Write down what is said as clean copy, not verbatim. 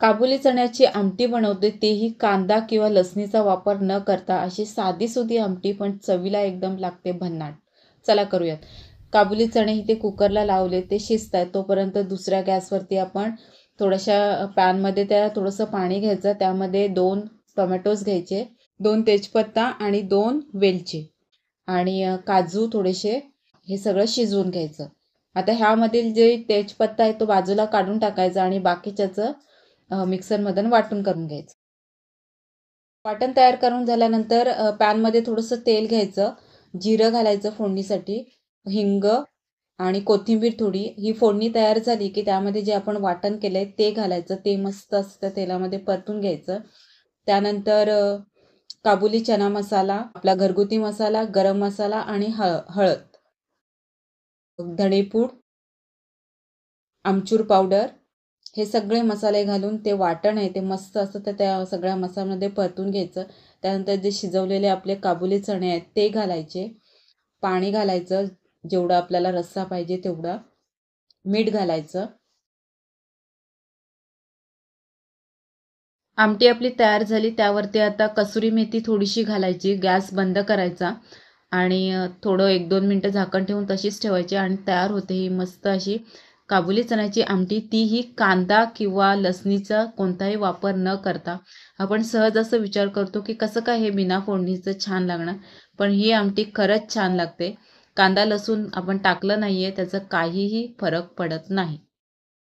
काबुली चण्याची आमटी बनवते, तेही कांदा किंवा लसणीचा वापर न करता. अशी साधीसुधी आमटी, पण चवीला एकदम लागते भन्नाट. चला करूयात. काबुली चणे इथे कुकरला लावले, ते शिजत आहेत. तोपर्यंत दुसऱ्या गॅसवरती आपण थोड्याशा पॅनमध्ये त्या थोडंसं पाणी घ्यायचं. त्यामध्ये 2 टोमॅटोज घ्यायचे, 2 तेजपत्ता आणि 2 वेलची आणि काजू थोडेसे, हे सगळं शिजवून घ्यायचं. आता ह्यामधील जे तेजपत्ता आहे तो बाजूला काढून टाकायचा आणि बाकीच्याचं मिक्सरमधून वाटून करून घ्यायचं. वाटण तयार करून झाल्यानंतर पॅनमध्ये थोडंसं तेल घ्यायचं, जिरं घालायचं फोडणीसाठी, हिंग आणि कोथिंबीर थोडी. ही फोडणी तयार झाली की त्यामध्ये जे आपण वाटण केलं आहे ते घालायचं. ते मस्त असं त्या तेलामध्ये परतून घ्यायचं. त्यानंतर काबुली चना मसाला, आपला घरगुती मसाला, गरम मसाला आणि हळद, धणेपूड, आमचूर पावडर, हे सगळे मसाले घालून ते वाटण आहे ते मस्त असं त्या सगळ्या मसाल्यामध्ये परतून घ्यायचं. त्यानंतर जे शिजवलेले आपले काबुली चणे आहेत ते घालायचे, पाणी घालायचं जेवढं आपल्याला रस्सा पाहिजे तेवढा, मीठ घालायचं. आमटी आपली तयार झाली. त्यावरती आता कसुरी मेथी थोडीशी घालायची, गॅस बंद करायचा आणि थोडं 1-2 मिनटं झाकण ठेवून तशीच ठेवायची आणि तयार होते ही मस्त अशी काबुली चण्याची आमटी. तीही कांदा किंवा लसणीचा कोणताही वापर न करता. आपण सहज असं विचार करतो की कसं काय हे बिना फोडणीचं छान लागणार, पण ही आमटी खरंच छान लागते. कांदा लसूण आपण टाकलं नाही आहे, त्याचा काहीही फरक पडत नाही.